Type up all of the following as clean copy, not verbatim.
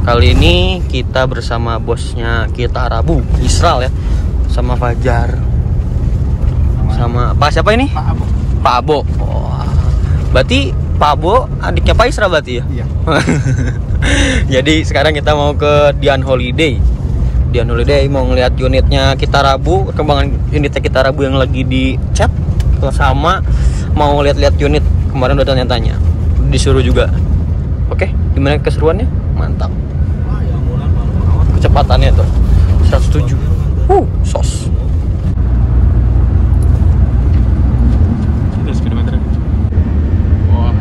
Kali ini kita bersama bosnya Kita Rabu, Israel ya, sama Fajar, sama Pak siapa ini? Pak Abo. Pak Abo. Oh, berarti Pak Abo adiknya Pak Israel berarti ya? Iya. Jadi sekarang kita mau ke Dian Holiday. Dian Holiday mau ngeliat unitnya Kita Rabu, perkembangan unitnya Kita Rabu yang lagi dicat, sama mau lihat-lihat unit kemarin udah tanya-tanya, disuruh juga. Oke, gimana keseruannya? Mantap. Kecepatannya tuh 107. Sos. Itu speedometer. Wah.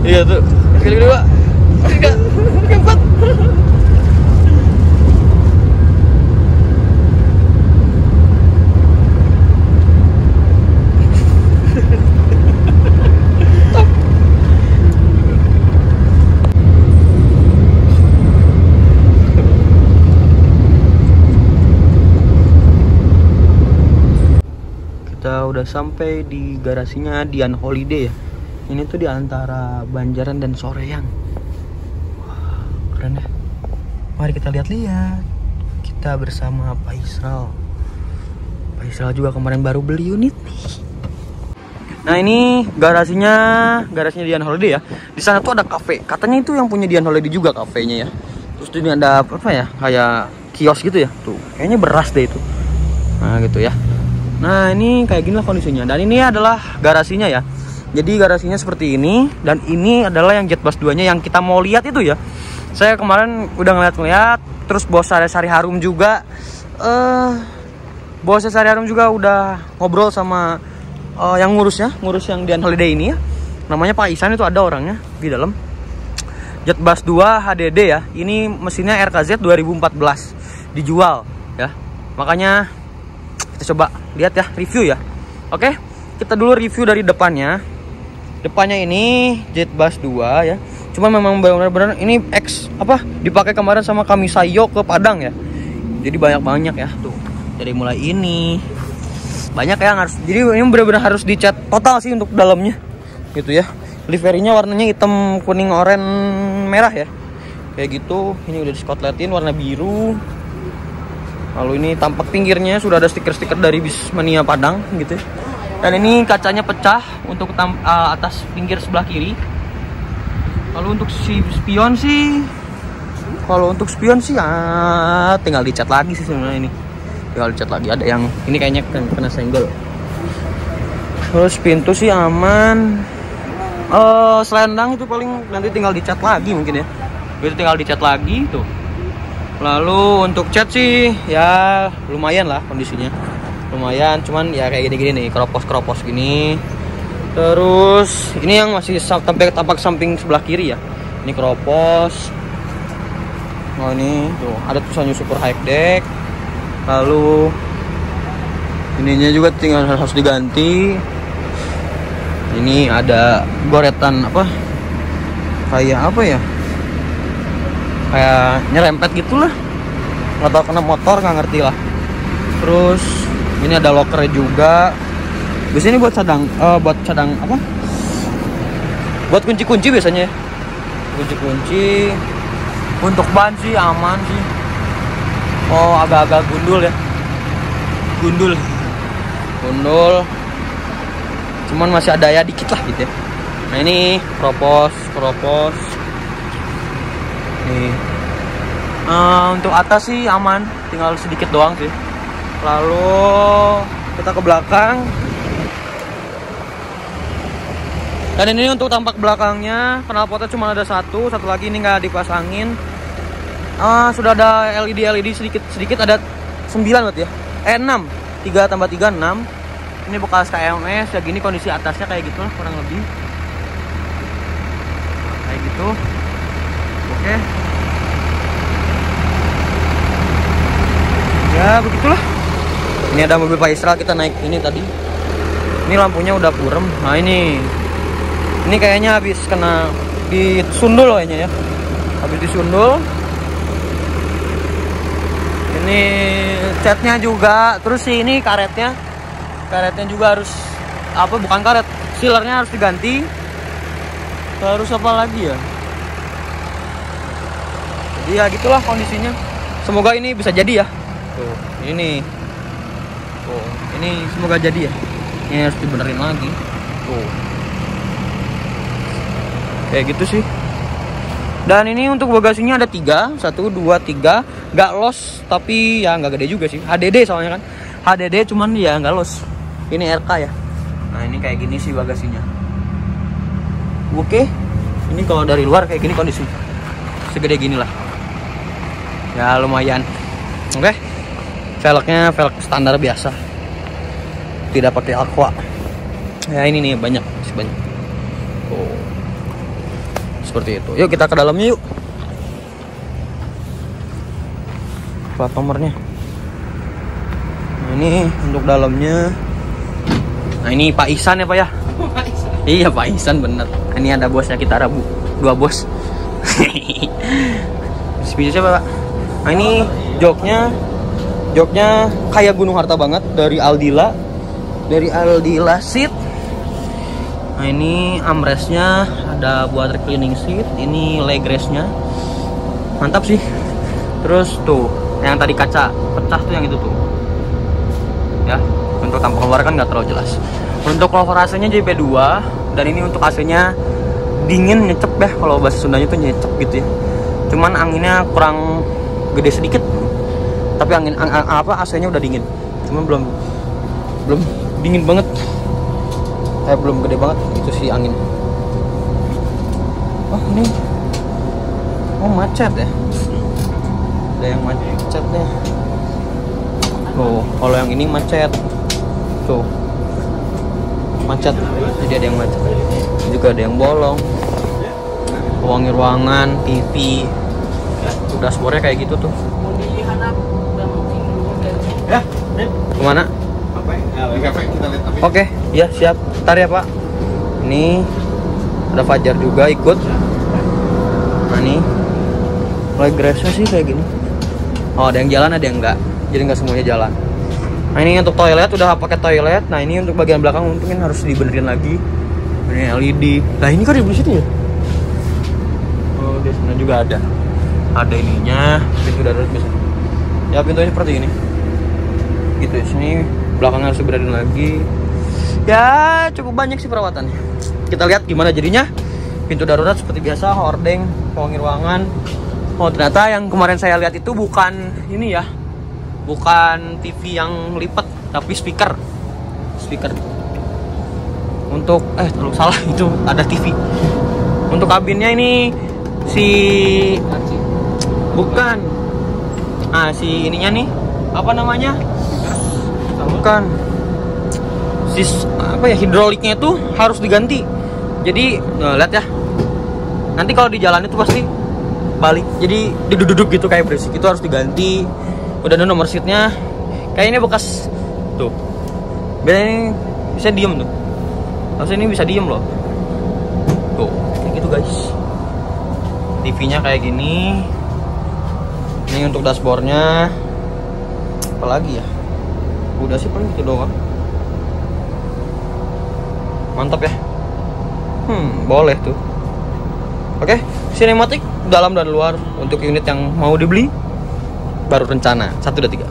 Iya tuh, sekali kedua, tiga, keempat. Kita udah sampai di garasinya Dian Holiday ya. Ini tuh di antara Banjaran dan Soreang. Wah, keren ya. Mari kita lihat-lihat. Kita bersama Pak Israel. Pak Israel juga kemarin baru beli unit nih. Nah, ini garasinya Dian Holiday ya. Di sana tuh ada kafe. Katanya itu yang punya Dian Holiday juga kafenya ya. Terus ini ada apa ya? Kayak kios gitu ya. Tuh, kayaknya beras deh itu. Nah, gitu ya. Nah, ini kayak gini lah kondisinya. Dan ini adalah garasinya ya. Jadi garasinya seperti ini, dan ini adalah yang Jet Bus 2-nya yang kita mau lihat itu ya. Saya kemarin udah ngeliat-ngeliat, terus bos Sari Harum juga, bos Sari Harum juga udah ngobrol sama yang ngurus yang Dian Holiday ini ya. Namanya Pak Isan, itu ada orangnya di dalam. Jet Bus 2 HDD ya. Ini mesinnya RKZ 2014 dijual ya. Makanya kita coba lihat ya, review ya. Oke, kita dulu review dari depannya. Depannya ini Jet Bus 2 ya. Cuma memang benar-benar ini dipakai kemarin sama kami Sayo ke Padang ya. Jadi banyak-banyak ya tuh. Dari mulai ini banyak yang harus. Jadi ini benar-benar harus dicat total sih untuk dalamnya. Gitu ya. Liverinya warnanya hitam, kuning, oranye, merah ya. Kayak gitu. Ini udah diskotletin warna biru. Lalu ini tampak pinggirnya sudah ada stiker-stiker dari Bismania Padang gitu ya. Dan ini kacanya pecah untuk atas pinggir sebelah kiri. Lalu untuk si spion sih, tinggal dicat lagi sih sebenarnya ini. Tinggal dicat lagi. Ada yang ini kayaknya kena senggol. Terus pintu sih aman. Selendang itu paling nanti tinggal dicat lagi mungkin ya. Itu tinggal dicat lagi tuh. Lalu untuk cat sih ya lumayan lah kondisinya. Lumayan, cuman ya kayak gini-gini nih, keropos gini. Terus ini yang masih tampak samping sebelah kiri ya. Ini keropos. Oh, ini tuh ada tulisannya Super High Deck. Lalu ininya juga tinggal harus diganti. Ini ada goretan kayak apa ya? Kayak nyerempet gitulah. Nggak tahu kena motor, nggak ngerti lah. Terus ini ada lokernya juga. Biasanya ini buat cadang apa? Buat kunci-kunci biasanya. Kunci-kunci. Untuk ban sih aman sih. Oh, agak-agak gundul ya. Gundul. Cuman masih ada ya dikit lah gitu ya. Nah, ini keropos. Nih. Untuk atas sih aman, tinggal sedikit doang sih. Lalu kita ke belakang. Dan ini untuk tampak belakangnya, knalpotnya cuma ada satu lagi ini nggak dipasangin. Sudah ada LED sedikit ada berarti ya. 6. 3 tambah 3 6. Ini bekas KMS ya, gini kondisi atasnya kayak gitu lah kurang lebih. Kayak gitu. Oke. Ya begitulah. Ini ada mobil Pak Isra, kita naik ini tadi. Ini lampunya udah burem. Nah ini kayaknya habis kena disundul kayaknya ya. Habis disundul. Ini catnya juga, terus sih ini karetnya juga harus bukan karet, sealernya harus diganti. Terus apa lagi ya? Jadi ya gitulah kondisinya. Semoga ini bisa jadi ya. Tuh, ini semoga jadi ya. Ini harus dibenerin lagi. Tuh. Kayak gitu sih. Dan ini untuk bagasinya ada 3, 1, 2, 3. Gak los, tapi ya nggak gede juga sih. HDD soalnya kan. HDD cuman ya nggak los. Ini RK ya. Nah ini kayak gini sih bagasinya. Oke. Ini kalau dari luar kayak gini kondisi. Segede gini lah. Ya lumayan. Oke. Velgnya velg standar biasa. Tidak pakai aqua. Ya ini nih banyak, masih banyak. Oh. Seperti itu. Yuk kita ke dalamnya yuk. Plat nomornya. Nah, ini untuk dalamnya. Nah ini Pak Ihsan ya Pak ya. Iya Pak Ihsan bener. Nah, ini ada bosnya kita Rabu. 2 bos. Bisa siapa Pak? Nah ini joknya kayak Gunung Harta banget dari Aldila. Dari Aldila seat. Nah ini armrestnya ada buat reclining seat. Ini leg restnya mantap sih. Terus tuh yang tadi kaca pecah tuh yang itu tuh ya. Untuk tampak luar kan nggak terlalu jelas. Untuk cover AC-nya JP2 dan ini untuk AC-nya dingin nyecep ya, kalau bahasa Sundanya tuh nyecep gitu ya. Cuman anginnya kurang gede sedikit. Tapi AC-nya udah dingin. Cuman belum dingin banget. Belum gede banget itu sih angin. Oh ini macet ya. Ada yang macetnya. Tuh kalau yang ini macet. Tuh macet. Jadi ada yang macet. Juga ada yang bolong. Ruang ruangan, TV. Dashboardnya kayak gitu tuh. Ya, kemana? Oke, ya siap. Ntar ya Pak. Ini ada Fajar juga ikut. Nah ini mulai grassnya sih kayak gini. Oh ada yang jalan ada yang enggak. Jadi nggak semuanya jalan. Nah ini untuk toilet udah pakai toilet. Nah ini untuk bagian belakang mungkin harus dibenerin lagi. Ini LED. Nah ini kok di situ ya? Oh di sana juga ada. Ada ininya. Pintu darurat biasanya. Ya pintunya seperti ini. Gitu ya. Sini belakangnya harus dibenerin lagi. Ya cukup banyak sih perawatannya. Kita lihat gimana jadinya. Pintu darurat seperti biasa, hordeng, pewangi ruangan. Oh ternyata yang kemarin saya lihat itu bukan ini ya. Bukan TV yang lipat, tapi speaker. Untuk terlalu salah, itu ada TV. Untuk kabinnya ini bukan. Nah, si ininya nih, apa namanya? Bukan. Hidroliknya itu harus diganti. Jadi, lihat ya. Nanti kalau di jalan itu pasti balik. Jadi duduk gitu kayak berisik. Itu harus diganti. Udah ada nomor seatnya. Kayaknya bekas tuh. Biasanya ini bisa diem tuh. Harusnya ini bisa diem loh. Tuh, kayak gitu guys. TV-nya kayak gini. Ini untuk dashboardnya. Apalagi ya? Udah sih paling gitu doang. Mantap ya. Boleh tuh. Oke, sinematik dalam dan luar untuk unit yang mau dibeli. Baru rencana 1, 2, 3.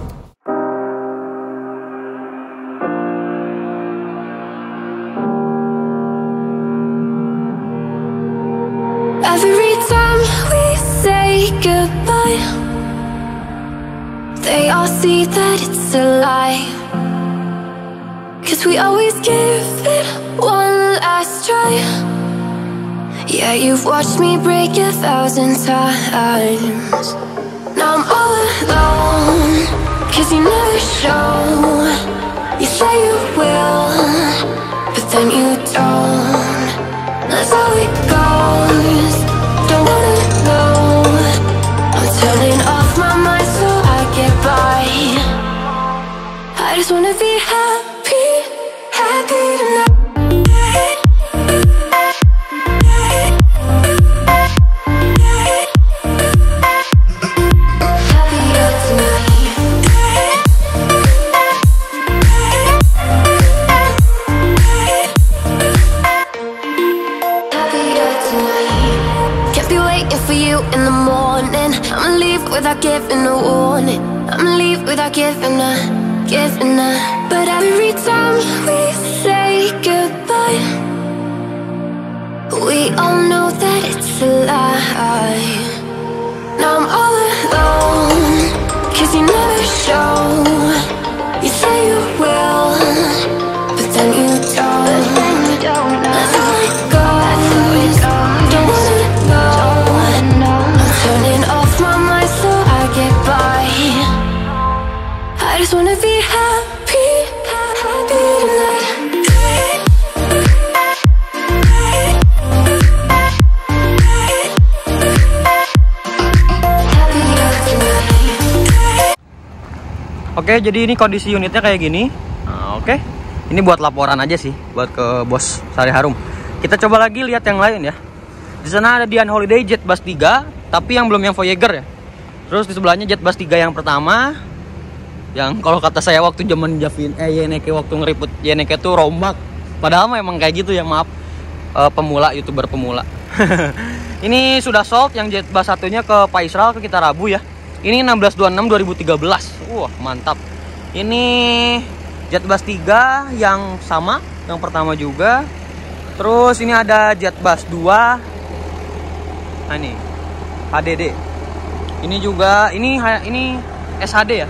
Every time we say goodbye, they all see that it's a lie. 'Cause we always give it one last try. Yeah, you've watched me break 1,000 times. Now I'm all alone, 'cause you know show. You say you will, but then you don't. That's how it goes. Don't wanna know. I'm turning off my mind so I get by. I just wanna be happy, happy tonight. In the morning, I'ma leave without giving a warning. I'ma leave without giving a. But every time we say goodbye, we all know that it's a lie. Now I'm all alone, 'cause you never show. You say you will, but then you don't. That's how it goes. Don't wanna know. Turning off my mind so I get by. I just wanna be happy, happy tonight. Oke, jadi ini kondisi unitnya kayak gini. Nah, oke. Ini buat laporan aja sih, buat ke bos Sari Harum. Kita coba lagi lihat yang lain ya. Di sana ada Dian Holiday Jet Bus 3, tapi yang belum yang Voyager ya. Terus di sebelahnya Jet Bus 3 yang pertama. Yang kalau kata saya waktu zaman Javin Yeneke waktu ngeriput Yeneke tuh rombak. Padahal memang kayak gitu ya, maaf. Pemula, YouTuber pemula. Ini sudah sold yang Jet Bus satunya ke Pak Israel, ke kita Rabu ya. Ini 1626 2013. Wah, mantap. Ini Jet Bus 3 yang sama, yang pertama juga. Terus ini ada Jet Bus 2. Nah, ini HDD. Ini juga ini SHD ya.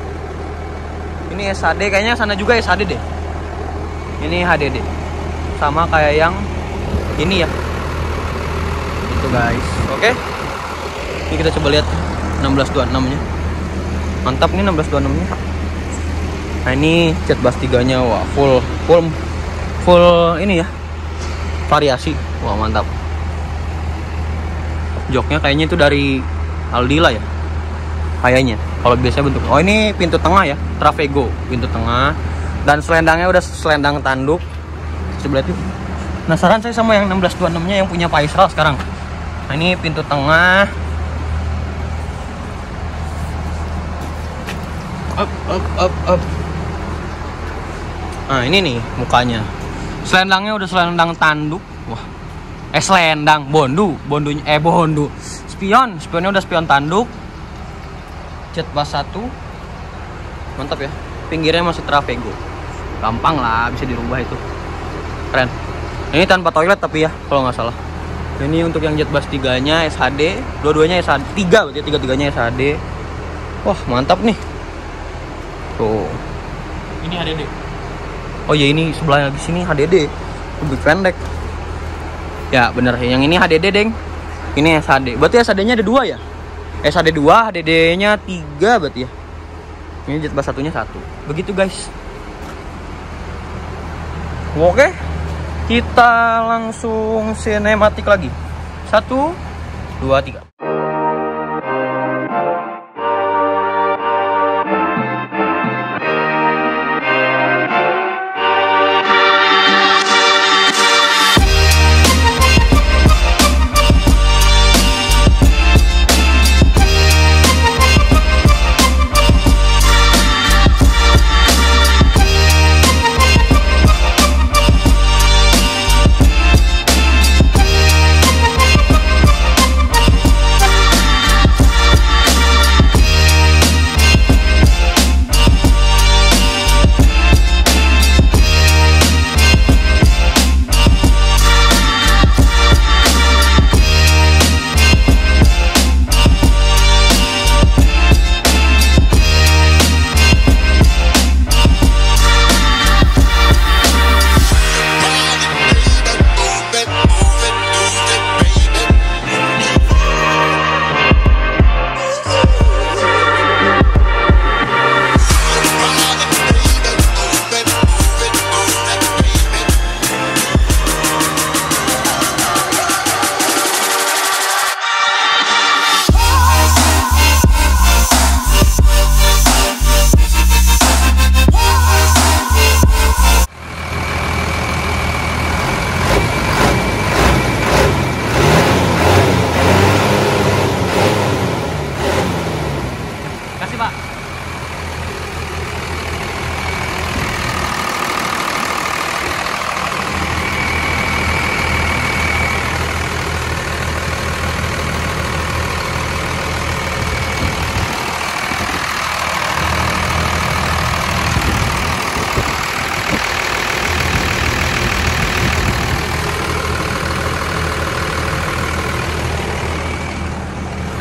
Ini SHD, kayaknya sana juga SHD deh. Ini HDD. Sama kayak yang ini ya. Itu guys. Oke. Ini kita coba lihat 1626-nya. Mantap nih 1626-nya. Nah, ini Jet Bus 3-nya. Wah, full ini ya. Variasi. Wah, mantap. Joknya kayaknya itu dari Aldila ya. Kayaknya. Kalau biasanya bentuk. Oh, ini pintu tengah ya. Travego, pintu tengah. Dan selendangnya udah selendang tanduk. Coba lihat yuk. Penasaran saya sama yang 1626-nya yang punya Pak Israel sekarang. Nah, ini pintu tengah. Up. Nah, ini nih mukanya. Selendangnya udah selendang tanduk. Wah. Selendang bondunya spionnya udah spion tanduk. Jet Bus 1. Mantap ya. Pinggirnya masih Travego. Gampang lah, bisa dirubah itu. Keren. Ini tanpa toilet tapi ya, kalau nggak salah. Ini untuk yang Jet Bus 3-nya SHD, dua-duanya SHD 3 berarti tiga-tiganya SHD. Wah, mantap nih. Tuh. Ini HDD. Oh ya, ini sebelah di sini HDD. Lebih pendek. Ya, bener. Yang ini HDD, Deng. Ini SHD. Berarti SHD-nya ada 2 ya? SHD 2, HDD-nya 3 berarti ya. Ini Jet Bus satunya 1. Begitu, guys. Oke. Kita langsung sinematik lagi. 1 2 3.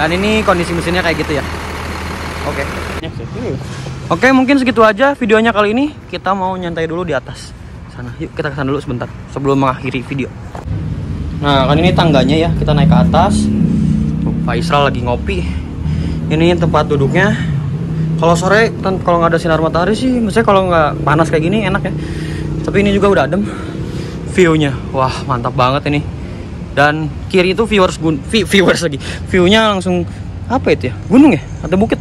Dan ini kondisi mesinnya kayak gitu ya. Oke. Oke, mungkin segitu aja videonya kali ini. Kita mau nyantai dulu di atas sana. Yuk kita kesana dulu sebentar sebelum mengakhiri video. Nah, kan ini tangganya ya. Kita naik ke atas. Tuh, Pak Isral lagi ngopi. Ini tempat duduknya. Kalau sore, kalau nggak ada sinar matahari sih, maksudnya kalau nggak panas kayak gini enak ya. Tapi ini juga udah adem. View-nya, wah mantap banget ini. Dan kiri itu viewers lagi. View-nya langsung apa itu ya? Gunung ya? Atau bukit?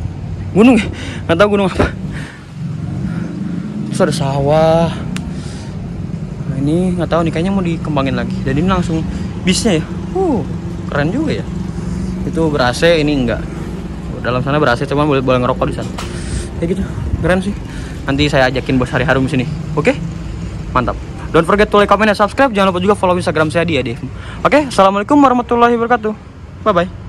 Gunung ya? Nggak tahu gunung apa. Terus ada sawah. Nah ini nggak tahu nih, kayaknya mau dikembangin lagi. Dan ini langsung bisnya ya. Keren juga ya. Itu ber-AC, ini enggak. Dalam sana ber-AC, cuman boleh ngerokok di sana. Kayak gitu. Keren sih. Nanti saya ajakin bos Hari Harum sini. Oke? Mantap. Don't forget to like, comment, dan subscribe. Jangan lupa juga follow Instagram saya di ADF. Oke, assalamualaikum warahmatullahi wabarakatuh. Bye bye.